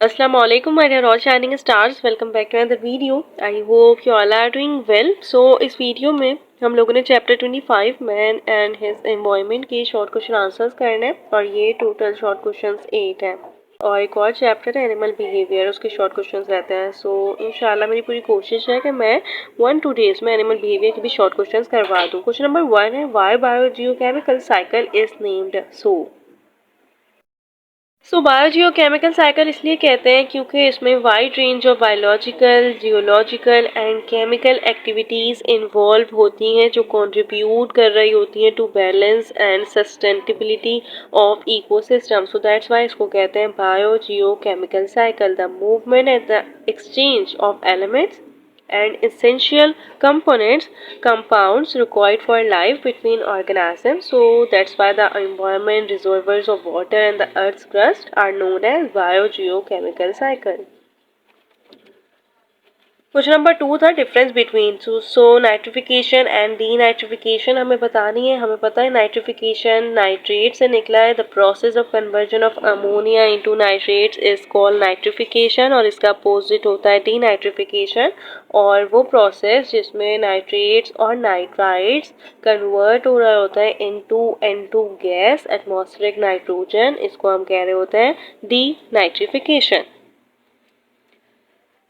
Assalamu alaikum, my dear all shining stars. Welcome back to another video. I hope you all are doing well. So इस video में हम लोगों ने chapter 25 man and his environment के short question answers करने हैं और ये टोटल शॉर्ट क्वेश्चंस 8 हैं। और एक और चैप्टर है एनिमल बिहेवियर, उसके शॉर्ट क्वेश्चंस रहते हैं। सो इंशाल्लाह मेरी पूरी कोशिश है कि मैं 1-2 डेज में एनिमल बिहेवियर के भी शॉर्ट क्वेश्चंस करवा दूँ। क्वेश्चन नंबर 1 है, why biogeochemical cycle is named so. Biogeochemical cycle इसलिए कहते हैं क्योंकि इसमें wide range of biological, geological and chemical activities involve होती हैं जो कंट्रीब्यूट कर रही होती हैं to balance and sustainability of ecosystem. So that's why इसको कहते हैं biogeochemical cycle, the movement and the exchange of elements and essential compounds required for life between organisms. So that's why the environment, reservoirs of water and the earth's crust are known as biogeochemical cycle. Question number 2 था difference between so nitrification and denitrification हमें बतानी है। हमें पता है nitrification nitrate से निकला है। The process of conversion of ammonia into nitrates is called nitrification और इसका अपोजिट होता है डीनाइट्रिफिकेशन। और वो प्रोसेस जिसमें नाइट्रेट्स और नाइट्राइट्स कन्वर्ट हो रहा होता है into N2 gas atmospheric nitrogen, इसको हम कह रहे होते हैं डीनाइट्रिफिकेशन।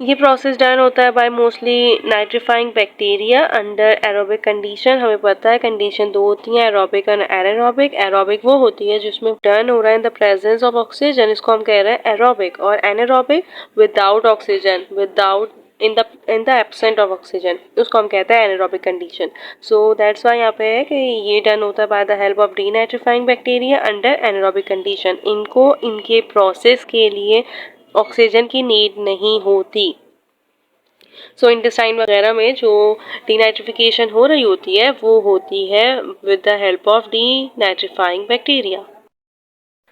ये प्रोसेस डन होता है bye mostly nitrifying bacteria under aerobic condition. हमें पता है कंडीशन दो होती हैं, एरोबिक और एनारोबिक। एरोबिक वो होती है जिसमें डन हो रहा है in the presence of oxygen, इसको हम कह रहे हैं एरोबिक। और anaerobic without oxygen, without in the absent of oxygen, उसको हम कहते हैं anaerobic condition. So that's Y यहाँ पे है कि ये डन होता है by the help of denitrifying bacteria under anaerobic condition. इनको इनके प्रोसेस के लिए ऑक्सीजन की नीड नहीं होती। सो इंटेस्टाइन वगैरह में जो डीनाइट्रिफिकेशन हो रही होती है वो होती है with the help of denitrifying bacteria.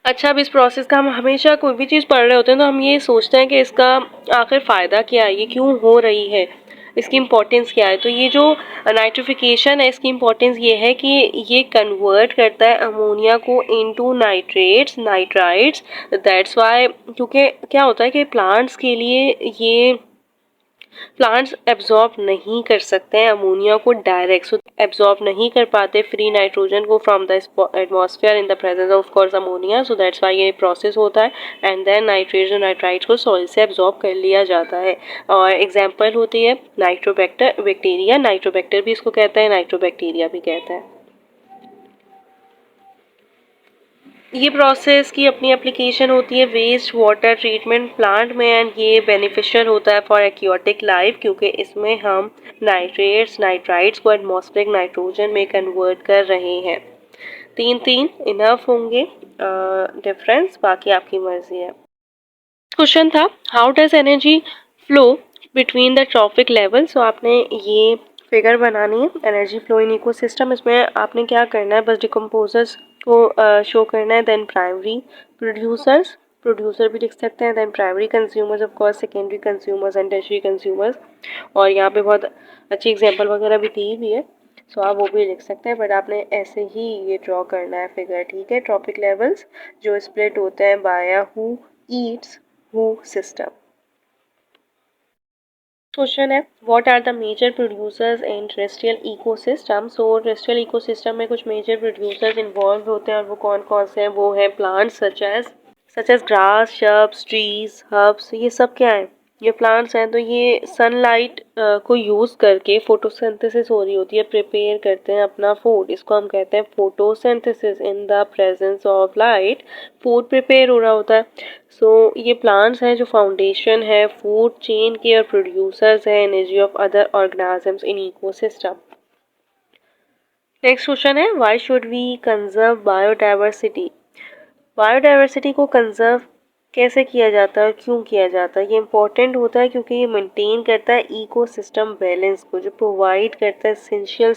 अच्छा, अब इस प्रोसेस का हम हमेशा कोई भी चीज़ पढ़ रहे होते हैं तो हम ये सोचते हैं कि इसका आखिर फ़ायदा क्या है, ये क्यों हो रही है, इसकी इम्पोर्टेंस क्या है। तो ये जो नाइट्रिफिकेशन है इसकी इम्पोर्टेंस ये है कि ये कन्वर्ट करता है अमोनिया को into nitrates, nitrites. That's why, क्योंकि क्या होता है कि प्लांट्स के लिए ये प्लांट्स एब्जॉर्ब नहीं कर सकते हैं अमोनिया को डायरेक्ट, सो एब्जॉर्ब नहीं कर पाते फ्री नाइट्रोजन को from the atmosphere in the presence of course ammonia. So that's Y ये प्रोसेस होता है एंड देन नाइट्रेट्स और नाइट्राइट्स को सॉइल से एब्जॉर्ब कर लिया जाता है। और एग्जाम्पल होती है नाइट्रोबैक्टर बैक्टीरिया, नाइट्रोबैक्टर भी इसको कहते हैं, नाइट्रोबैक्टीरिया भी कहते हैं। ये प्रोसेस की अपनी एप्लीकेशन होती है वेस्ट वाटर ट्रीटमेंट प्लांट में एंड ये बेनिफिशियल होता है फॉर एक्वाटिक लाइफ क्योंकि इसमें हम नाइट्रेट्स, नाइट्राइट्स को एटमॉस्फेरिक नाइट्रोजन में कन्वर्ट कर रहे हैं। 3-3 इनफ होंगे डिफरेंस, बाकी आपकी मर्जी है। क्वेश्चन था how does energy flow between the trophic level. So आपने ये फिगर बनानी है एनर्जी फ्लो इन इकोसिस्टम। इसमें आपने क्या करना है, बस डिकम्पोजर्स को शो करना है, देन प्राइमरी प्रोड्यूसर्स, प्रोड्यूसर भी लिख सकते हैं, then primary consumers of course, secondary consumers and tertiary consumers. और यहाँ पे बहुत अच्छी एग्जांपल वगैरह भी दी हुई है, सो आप वो भी लिख सकते हैं, बट आपने ऐसे ही ये ड्रॉ करना है फिगर, ठीक है। ट्रॉपिक लेवल्स जो स्प्लिट होते हैं by who eats who system. Question है what are the major producers in terrestrial ecosystem. So terrestrial ecosystem में कुछ मेजर प्रोड्यूसर्स इन्वॉल्व होते हैं और वो कौन कौन से हैं, वो है plants such as grass, shrubs, trees, herbs. ये सब क्या है, ये प्लांट्स हैं। तो ये सनलाइट को यूज़ करके फोटोसिंथेसिस हो रही होती है, प्रिपेयर करते हैं अपना फूड, इसको हम कहते हैं photosynthesis. In the presence of light food prepare हो रहा होता है। सो ये प्लांट्स हैं जो फाउंडेशन है फूड चेन के और प्रोड्यूसर्स हैं energy of other organisms in ecosystem. Next question है why should we conserve biodiversity. Biodiversity को कंजर्व कैसे किया जाता है और क्यों किया जाता है। ये इंपॉर्टेंट होता है क्योंकि ये मेंटेन करता है इकोसिस्टम बैलेंस को, जो प्रोवाइड करता है एसेंशियल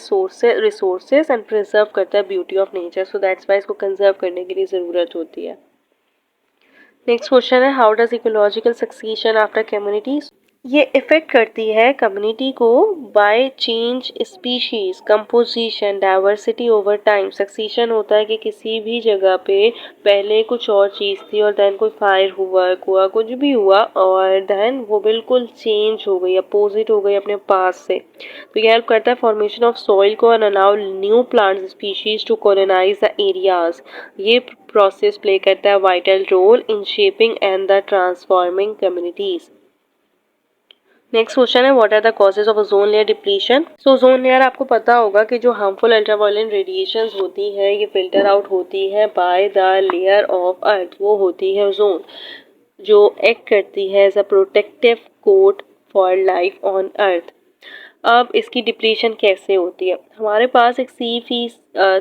रिसोर्सेज एंड प्रिजर्व करता है beauty of nature. So that's why इसको कंजर्व करने के लिए ज़रूरत होती है। नेक्स्ट क्वेश्चन है how does ecological succession after community. ये इफ़ेक्ट करती है कम्युनिटी को by change species composition diversity over time. Succession होता है कि किसी भी जगह पे पहले कुछ और चीज़ थी और देन कोई फायर हुआ कुछ भी हुआ और देन वो बिल्कुल चेंज हो गई, अपोजिट हो गई अपने पास से। तो ये हेल्प करता है फॉर्मेशन ऑफ सॉइल को and allow new plant species to colonise the areas. ये प्रोसेस प्ले करता है vital role in shaping and the transforming communities. Next question है what are the causes of ozone layer depletion. So ozone layer आपको पता होगा कि जो harmful ultraviolet radiations होती है ये फिल्टर आउट होती है by the layer of earth, वो होती है ओजोन जो एक्ट करती है as a protective coat for life on earth. अब इसकी डिप्लीशन कैसे होती है? हमारे पास एक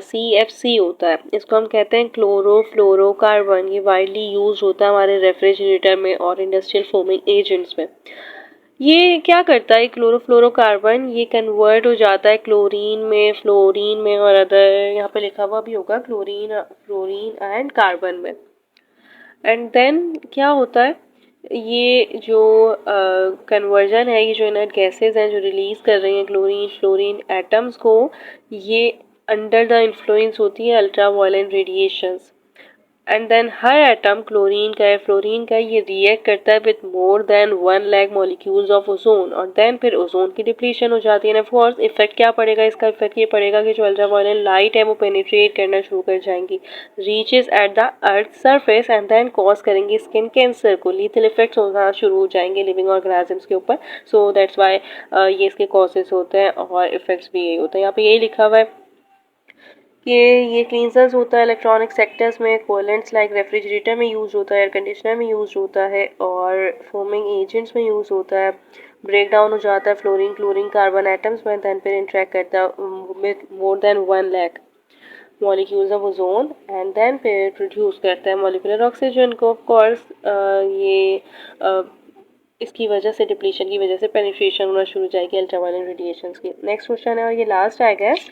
CFC होता है, इसको हम कहते हैं क्लोरोफ्लोरोकार्बन। ये वाइडली यूज होता है हमारे रेफ्रिजरेटर में और इंडस्ट्रियल फोमिंग एजेंट्स में। ये क्या करता है क्लोरोफ्लोरोकार्बन, ये कन्वर्ट हो जाता है क्लोरीन में, फ्लोरीन में और अदर, यहाँ पे लिखा हुआ भी होगा क्लोरीन फ्लोरीन एंड कार्बन में। एंड देन क्या होता है, ये जो कन्वर्जन है, ये जो इनर्ट गैसेज हैं जो रिलीज कर रही हैं क्लोरीन फ्लोरीन एटम्स को, ये अंडर द इन्फ्लुएंस होती है ultra violent radiations. And then हर एटम क्लोरीन का है फ्लोरीन का, ये रिएक्ट करता है with more than 1 lakh molecules of ozone और देन फिर ओजोन की डिप्लीशन हो जाती है। ऑफ कोर्स इफेक्ट क्या पड़ेगा इसका? इफेक्ट ये पड़ेगा कि जो अल्ट्रावायलेट लाइट है वो पेनिट्रेट करना शुरू कर जाएंगी, reaches at the earth surface and then cause करेंगी स्किन कैंसर को। लीथल इफेक्ट्स होना शुरू हो जाएंगे लिविंग ऑर्गेनिजम्स के ऊपर। सो दैट्स वाई ये इसके कॉजेस होते हैं और इफेक्ट्स भी यही होते हैं। यहाँ पे यही लिखा हुआ है कि ये क्लींजर्स होता है इलेक्ट्रॉनिक सेक्टर्स में, कूलेंट्स लाइक रेफ्रिजरेटर में यूज़ होता है, एयर कंडीशनर में यूज़ होता है और फोमिंग एजेंट्स में यूज़ होता है। ब्रेक डाउन हो जाता है फ्लोरीन क्लोरीन कार्बन एटम्स में, दैन फिर इंटरेक्ट करता है with more than 1 lakh molecules of ozone and then फिर प्रोड्यूस करता है मॉलिक्यूलर ऑक्सीजन को। ऑफ कोर्स ये इसकी वजह से डिप्लीशन की वजह से पेनिट्रेशन होना शुरू हो जाएगी अल्ट्रावायलेट रेडिएशंस की। नेक्स्ट क्वेश्चन है और ये लास्ट है गैस,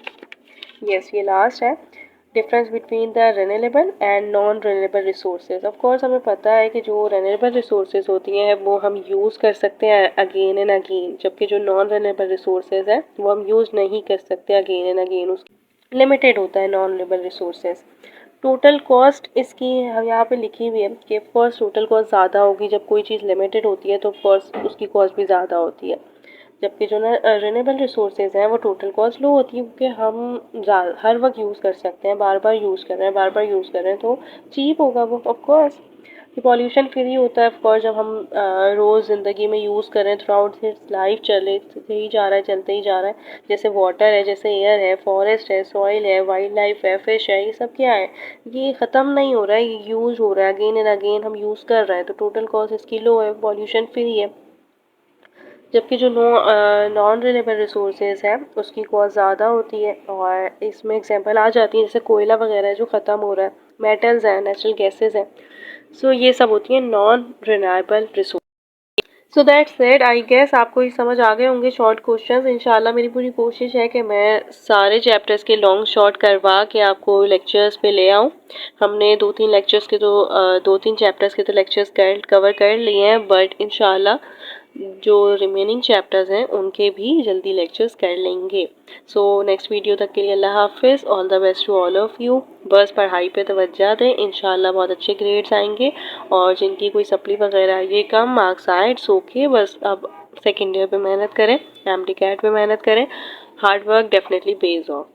यस ये लास्ट है, difference between the renewable and non renewable resources. Of course हमें पता है कि जो रेन्यूएबल रिसोर्सेज होती हैं वो हम यूज़ कर सकते हैं अगेन एंड अगेन, जबकि जो नॉन रेन्यूएबल रिसोर्सेज है वो हम यूज़ नहीं कर सकते अगेन एंड अगेन, उसकी लिमिटेड होता है non renewable resources. Total cost इसकी यहाँ पे लिखी हुई है कि फर्स्ट टोटल कॉस्ट ज़्यादा होगी, जब कोई चीज़ लिमिटेड होती है तो फर्स्ट उसकी कॉस्ट भी ज़्यादा होती है, जबकि जो ना रिन्यूएबल रिसोर्सेज हैं वो टोटल कॉस्ट लो होती है क्योंकि हम हर वक्त यूज़ कर सकते हैं, बार बार यूज़ कर रहे हैं बार बार यूज़ कर रहे हैं, तो चीप होगा वो। ऑफकोर्स ये पॉल्यूशन फ्री होता है ऑफकोर्स जब हम रोज़ ज़िंदगी में यूज़ कर रहे हैं, थ्रू आउट हिज लाइफ चलते ही जा रहा है चलते ही जा रहा है। जैसे वाटर है, जैसे एयर है, फॉरेस्ट है, सॉइल है, वाइल्ड लाइफ है, फिश है, ये सब क्या है, ये ख़त्म नहीं हो रहा है, ये यूज़ हो रहा है अगेन एंड अगेन, हम यूज़ कर रहे हैं, तो टोटल कॉस्ट इसकी लो है, पॉल्यूशन फ्री है। जबकि जो नॉन रिन्यूएबल रिसोर्सेज है उसकी कॉस्ट ज़्यादा होती है और इसमें एग्जांपल आ जाती है जैसे कोयला वगैरह है जो ख़त्म हो रहा है, मेटल्स हैं, नेचुरल गैसेस हैं। सो ये सब होती हैं non renewable resource. So that's it, I guess आपको ये समझ आ गए होंगे शॉर्ट क्वेश्चंस। इंशाल्लाह मेरी पूरी कोशिश है कि मैं सारे चैप्टर्स के लॉन्ग शॉर्ट करवा के आपको लेक्चर्स पे ले आऊँ। हमने 2-3 लेक्चर्स के तो 2-3 चैप्टर्स के तो लेक्चर्स कवर कर लिए हैं, बट इंशाल्लाह जो रिमेनिंग चैप्टर्स हैं उनके भी जल्दी लेक्चर्स कर लेंगे। सो नेक्स्ट वीडियो तक के लिए अल्लाह हाफिज़, all the best to all of you. बस पढ़ाई पे तवज्जो दें, इंशाल्लाह बहुत अच्छे ग्रेड्स आएंगे और जिनकी कोई सप्ली वगैरह ये कम मार्क्स आए इट्स ओके, बस अब सेकेंड ईयर पे मेहनत करें, MD कैट पे मेहनत करें, hard work definitely page of.